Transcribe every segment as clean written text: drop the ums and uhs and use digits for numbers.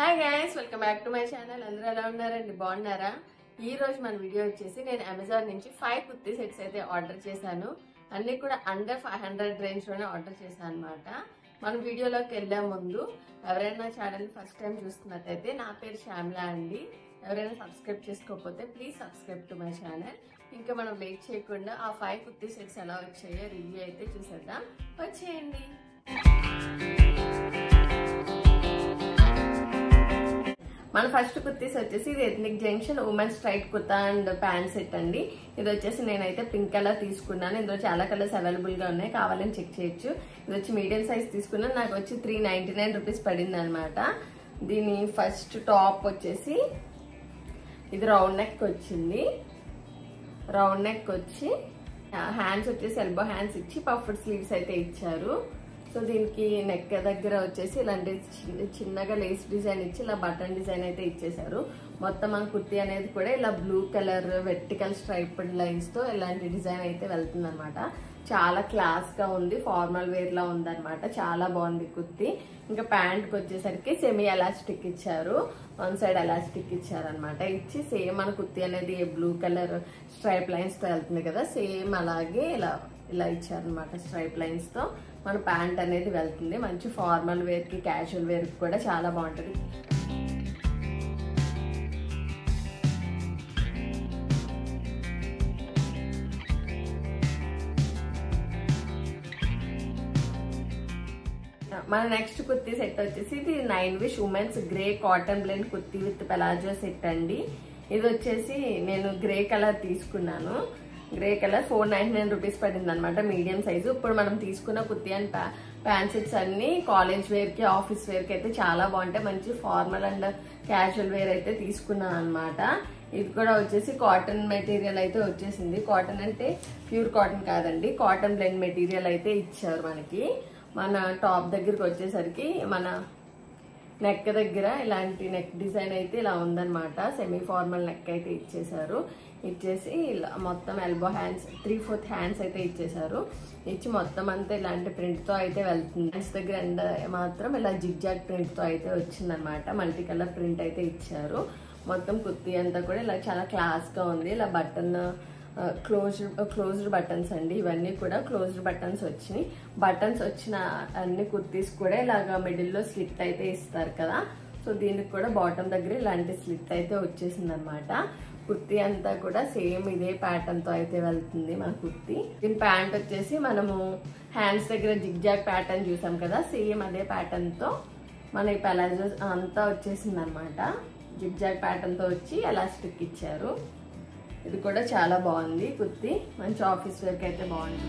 Hi guys, welcome back to my channel. అందరూ ఎలా ఉన్నారండి? బాగున్నారా? ఈ రోజు మన వీడియో వచ్చేసి నేను అమెజాన్ నుంచి 5 కుర్తీ సెట్స్ అయితే ఆర్డర్ చేశాను. అన్ని కూడా అండర్ 500 రేంజ్ లోనే ఆర్డర్ చేశాను అనమాట. మన వీడియోలోకి వెళ్ళే ముందు ఎవరైనా ఛానల్ ఫస్ట్ టైం చూస్తున్నట్టయితే నా పేరు శ్యామ్లా అండి. ఎవరైనా సబ్స్క్రైబ్ చేసుకోకపోతే please subscribe to my channel. ఇంకా మనం వెయిట్ చేయకుండా ఆ 5 కుర్తీ సెట్స్ ఎలా వచ్చాయో రివ్యూ అయితే చూసేద్దాం. వచ్చేయండి. మన ఫస్ట్ కుర్తీస్ వచ్చేసి ఇది ethnic junction women straight kurta and pant set అండి. ఇది వచ్చేసి నేనైతే పింక్ కలర్ తీసుకున్నాను. ఇందులో చాలా కలర్స్ అవైలబుల్ గా ఉన్నాయి, కావాలని చెక్ చేయొచ్చు. ఇది వచ్చి మీడియం సైజ్ తీసుకున్నాను. నాకు వచ్చి 399 రూపీస్ పడింది అనమాట. దీని ఫస్ట్ టాప్ వచ్చేసి ఇది రౌండ్ నెక్ వచ్చింది. రౌండ్ నెక్ వచ్చి హ్యాండ్స్ వచ్చేసి ఎల్బో హ్యాండ్స్ ఇచ్చి పఫ్డ్ స్లీవ్స్ అయితే ఇచ్చారు. సో దీనికి నెక్ దగ్గర వచ్చేసి ఇలాంటి చిన్నగా లేస్ డిజైన్ ఇచ్చి ఇలా బటన్ డిజైన్ అయితే ఇచ్చేసారు. మొత్తం మన కుర్తీ అనేది కూడా ఇలా blue colour vertical striped lines తో ఇలాంటి డిజైన్ అయితే వెళ్తుంది అనమాట. చాలా క్లాస్ గా ఉంది, ఫార్మల్ వేర్ లా ఉంది అనమాట. చాలా బాగుంది కుర్తీ. ఇంకా ప్యాంట్ కి వచ్చేసరికి సెమీ ఎలాస్టిక్ ఇచ్చారు, వన్ సైడ్ ఎలాస్టిక్ ఇచ్చారు అనమాట. ఇచ్చి సేమ్ మన కుర్తీ అనేది బ్లూ కలర్ స్ట్రైప్ లైన్స్ తో వెళ్తుంది కదా, సేమ్ అలాగే ఇలా ఇచ్చారనమాట. స్ట్రైప్ లైన్స్ తో మన ప్యాంట్ అనేది వెళ్తుంది. మంచి ఫార్మల్ వేర్ కి క్యాజువల్ వేర్ కి కూడా చాలా బాగుంటుంది. మన నెక్స్ట్ కుర్తీ సెట్ వచ్చేసి ఇది 9 wish women's grey cotton blend kurti with palazzo set అండి. ఇది వచ్చేసి నేను గ్రే కలర్ తీసుకున్నాను. గ్రే కలర్ 499 రూపీస్ పడింది అనమాట, మీడియం సైజు. ఇప్పుడు మనం తీసుకున్న కుర్తీ అండ్ ప్యాంట్ సెట్స్ అన్ని కాలేజ్ వేర్ కి ఆఫీస్ వేర్ కి అయితే చాలా బాగుంటాయి. మంచి ఫార్మల్ అండ్ క్యాజువల్ వేర్ అయితే తీసుకున్నాను అనమాట. ఇది కూడా వచ్చేసి కాటన్ మెటీరియల్ అయితే వచ్చేసింది. కాటన్ అంటే ప్యూర్ కాటన్ కాదండి, కాటన్ బ్లెండ్ మెటీరియల్ అయితే ఇచ్చారు మనకి. మన టాప్ దగ్గరికి వచ్చేసరికి మన నెక్ దగ్గర ఇలాంటి నెక్ డిజైన్ అయితే ఇలా ఉందన్నమాట. సెమీ ఫార్మల్ నెక్ అయితే ఇచ్చేసారు. ఇచ్చేసి ఇలా మొత్తం ఎల్బో హ్యాండ్స్ 3/4 హ్యాండ్స్ అయితే ఇచ్చేసారు. ఇచ్చి మొత్తం అంతా ఇలాంటి ప్రింట్ తో అయితే వెళ్తుంది. హ్యాండ్స్ దగ్గర ఎండ్ మాత్రం ఇలా జిగ్జాగ్ ప్రింట్ తో అయితే వచ్చిందనమాట. మల్టీ కలర్ ప్రింట్ అయితే ఇచ్చారు. మొత్తం కుర్తీ అంతా కూడా ఇలా చాలా క్లాస్ గా ఉంది. ఇలా బటన్ క్లోజ్డ్ బటన్స్ అండి. ఇవన్నీ కూడా క్లోజ్డ్ బటన్స్ వచ్చినాయి. బటన్స్ వచ్చిన అన్ని కుర్తీస్ కూడా ఇలాగా మిడిల్ లో స్లిట్ అయితే ఇస్తారు కదా, సో దీనికి కూడా బాటమ్ దగ్గర ఇలాంటి స్లిట్ అయితే వచ్చేసింది అనమాట. కుర్తీ అంతా కూడా సేమ్ ఇదే ప్యాటర్న్ తో అయితే వెళ్తుంది మన కుర్తీ. దీని ప్యాంట్ వచ్చేసి మనము హ్యాండ్స్ దగ్గర జిగ్జాగ్ ప్యాటర్న్ చూసాం కదా, సేమ్ అదే ప్యాటర్న్ తో మన ఈ పెలాజో అంతా వచ్చేసింది అనమాట. జిగ్జాగ్ ప్యాటర్న్ తో వచ్చి ఎలాస్టిక్ ఇచ్చారు. ఇది కూడా చాలా బాగుంది కుర్తీ, మంచి ఆఫీస్ వేర్ కి అయితే బాగుంది.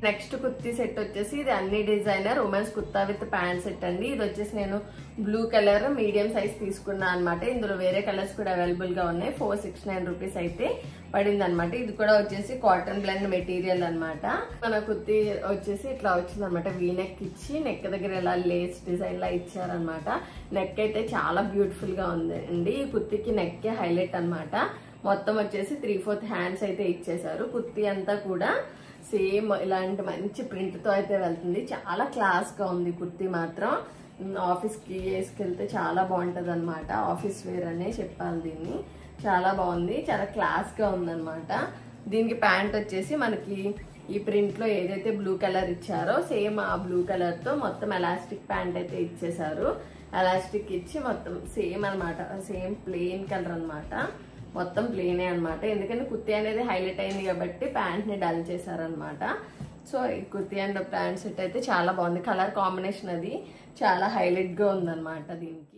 నెక్స్ట్ కుర్తీ సెట్ వచ్చేసి ఇది అన్ని designer women's kurta with pant set అండి. ఇది వచ్చేసి నేను బ్లూ కలర్ మీడియం సైజ్ తీసుకున్నా అనమాట. ఇందులో వేరే కలర్స్ కూడా అవైలబుల్ గా ఉన్నాయి. 469 రూపీస్ అయితే పడింది అనమాట. ఇది కూడా వచ్చేసి కాటన్ బ్లెండ్ మెటీరియల్ అనమాట. మన కుర్తీ వచ్చేసి ఇట్లా వచ్చింది అనమాట. వీ నెక్ ఇచ్చి నెక్ దగ్గర ఇలా లేస్ డిజైన్ లా ఇచ్చారనమాట. నెక్ అయితే చాలా బ్యూటిఫుల్ గా ఉంది అండి. ఈ కుర్తీకి నెక్ హైలైట్ అనమాట. మొత్తం వచ్చేసి 3/4 హ్యాండ్స్ అయితే ఇచ్చేసారు. కుర్తీ అంతా కూడా సేమ్ ఇలాంటి మంచి ప్రింట్ తో అయితే వెళ్తుంది. చాలా క్లాస్ గా ఉంది కుర్తీ మాత్రం. ఆఫీస్ కి వేసుకెళ్తే చాలా బాగుంటది అనమాట. ఆఫీస్ వేర్ అనే చెప్పాలి దీన్ని. చాలా బాగుంది, చాలా క్లాస్ గా ఉందన్నమాట. దీనికి ప్యాంట్ వచ్చేసి మనకి ఈ ప్రింట్ లో ఏదైతే బ్లూ కలర్ ఇచ్చారో సేమ్ ఆ బ్లూ కలర్ తో మొత్తం ఎలాస్టిక్ ప్యాంట్ అయితే ఇచ్చేసారు. ఎలాస్టిక్ ఇచ్చి మొత్తం సేమ్ అనమాట, సేమ్ ప్లెయిన్ కలర్ అనమాట. మొత్తం ప్లేనే అనమాట. ఎందుకంటే కుర్తీ అనేది హైలైట్ అయింది కాబట్టి ప్యాంట్ ని డల్ చేశారనమాట. సో ఈ కుర్తీ అండ్ ప్యాంట్ సెట్ అయితే చాలా బాగుంది. కలర్ కాంబినేషన్ అది చాలా హైలైట్ గా ఉందన్నమాట దీనికి.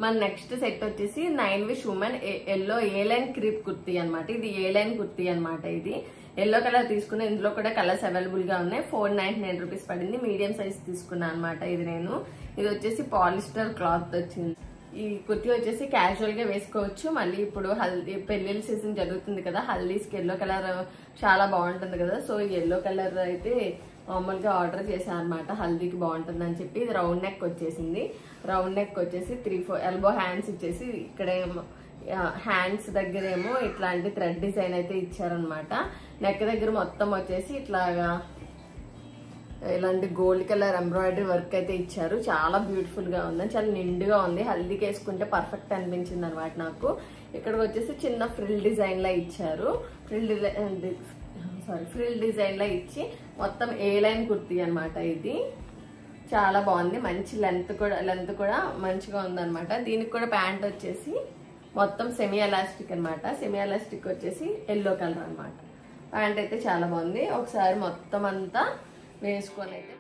మన నెక్స్ట్ సెట్ వచ్చేసి 9 విష్ ఉమెన్ ఎల్లో ఏ లైన్ క్రీప్ కుర్తీ అనమాట. ఇది ఏ లైన్ కుర్తీ అనమాట. ఇది ఎల్లో కలర్ తీసుకున్నా. ఇందులో కూడా కలర్స్ అవైలబుల్ గా ఉన్నాయి. 499 రూపీస్ పడింది. మీడియం సైజ్ తీసుకున్నా అనమాట ఇది నేను. ఇది వచ్చేసి పాలిస్టర్ క్లాత్ వచ్చింది. ఈ కుర్తీ వచ్చేసి క్యాజువల్ గా వేసుకోవచ్చు. మళ్ళీ ఇప్పుడు హల్దీ పెళ్లిళ్ళ సీజన్ జరుగుతుంది కదా, హల్దీస్కి ఎల్లో కలర్ చాలా బాగుంటుంది కదా. సో ఈ ఎల్లో కలర్ అయితే మామూలుగా ఆర్డర్ చేశాను అనమాట, హల్దీకి బాగుంటుంది అని చెప్పి. ఇది రౌండ్ నెక్ వచ్చేసింది. రౌండ్ నెక్ వచ్చేసి 3-4 ఎల్బో హ్యాండ్స్ ఇచ్చేసి ఇక్కడేమో హ్యాండ్స్ దగ్గర ఏమో ఇట్లాంటి థ్రెడ్ డిజైన్ అయితే ఇచ్చారనమాట. నెక్ దగ్గర మొత్తం వచ్చేసి ఇట్లాగా ఇలాంటి గోల్డ్ కలర్ ఎంబ్రాయిడరీ వర్క్ అయితే ఇచ్చారు. చాలా బ్యూటిఫుల్ గా ఉంది, చాలా నిండుగా ఉంది. హల్దీకి వేసుకుంటే పర్ఫెక్ట్ అనిపించింది అనమాట నాకు. ఇక్కడికి వచ్చేసి చిన్న ఫ్రిల్ డిజైన్ లా ఇచ్చారు. ఫ్రిల్ డిజైన్ లా ఇచ్చి మొత్తం ఏ లైన్ కుర్తీ అనమాట. ఇది చాలా బాగుంది, మంచి లెంత్ కూడా మంచిగా ఉందన్నమాట. దీనికి కూడా ప్యాంట్ వచ్చేసి మొత్తం సెమీ ఎలాస్టిక్ అనమాట. సెమీ ఎలాస్టిక్ వచ్చేసి ఎల్లో కలర్ అనమాట. ప్యాంట్ అయితే చాలా బాగుంది. ఒకసారి మొత్తం అంతా వేసుకొని అయితే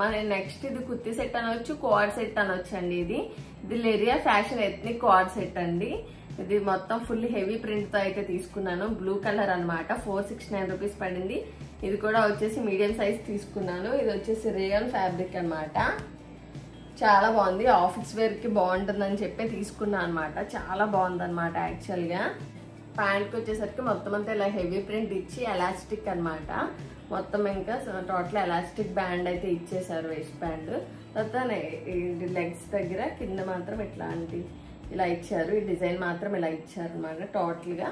మన నెక్స్ట్ ఇది కుర్తీ సెట్ అనవచ్చు, క్వాడ్ సెట్ అనవచ్చు అండి. ఇది లెరియా ఫ్యాషన్ ఎథ్నిక్ క్వాడ్ సెట్ అండి. ఇది మొత్తం ఫుల్ హెవీ ప్రింట్ తో అయితే తీసుకున్నాను. బ్లూ కలర్ అనమాట. 469 రూపీస్ పడింది. ఇది కూడా వచ్చేసి మీడియం సైజ్ తీసుకున్నాను. ఇది వచ్చేసి రేయన్ ఫ్యాబ్రిక్ అనమాట. చాలా బాగుంది, ఆఫీస్ వేర్ కి బాగుంటుందని చెప్పి తీసుకున్నాను అనమాట. చాలా బాగుంది అనమాట. యాక్చువల్ గా ప్యాంట్ కి వచ్చేసరికి మొత్తం అంతా ఇలా హెవీ ప్రింట్ ఇచ్చి ఎలాస్టిక్ అనమాట. మొత్తం ఇంకా టోటల్ ఎలాస్టిక్ బ్యాండ్ అయితే ఇచ్చేసారు, వేస్ట్ బ్యాండ్. తర్వాత లెగ్స్ దగ్గర కింద మాత్రం ఇట్లాంటి ఇలా ఇచ్చారు. ఈ డిజైన్ మాత్రం ఇలా ఇచ్చారు అనమాట. టోటల్ గా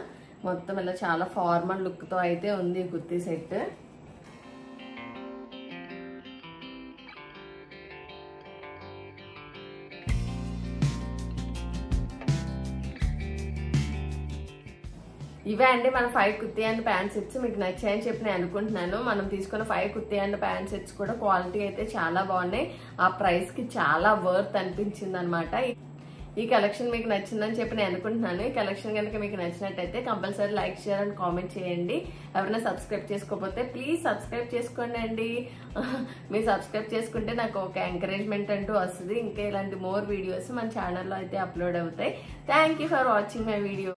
మొత్తం ఇలా చాలా ఫార్మల్ లుక్ తో అయితే ఉంది ఈ కుర్తీ సెట్. ఇవే అండి మన 5 కుర్తీ అండ్ ప్యాంట్ సెట్స్. మీకు నచ్చాయని చెప్పి నేను అనుకుంటున్నాను. మనం తీసుకున్న 5 కుర్తీ అండ్ ప్యాంట్ సెట్స్ కూడా క్వాలిటీ అయితే చాలా బాగున్నాయి. ఆ ప్రైస్ కి చాలా వర్త్ అనిపించింది అనమాట. ఈ కలెక్షన్ మీకు నచ్చిందని చెప్పి నేను అనుకుంటున్నాను. ఈ కలెక్షన్ కనుక మీకు నచ్చినట్టయితే compulsory like, share and comment చేయండి. ఎవరైనా సబ్స్క్రైబ్ చేసుకోకపోతే ప్లీజ్ సబ్స్క్రైబ్ చేసుకోండి అండి. మీరు సబ్స్క్రైబ్ చేసుకుంటే నాకు ఒక ఎంకరేజ్మెంట్ అంటూ వస్తుంది. ఇంకా ఇలాంటి మోర్ వీడియోస్ మన ఛానల్లో అయితే అప్లోడ్ అవుతాయి. Thank you for watching my video.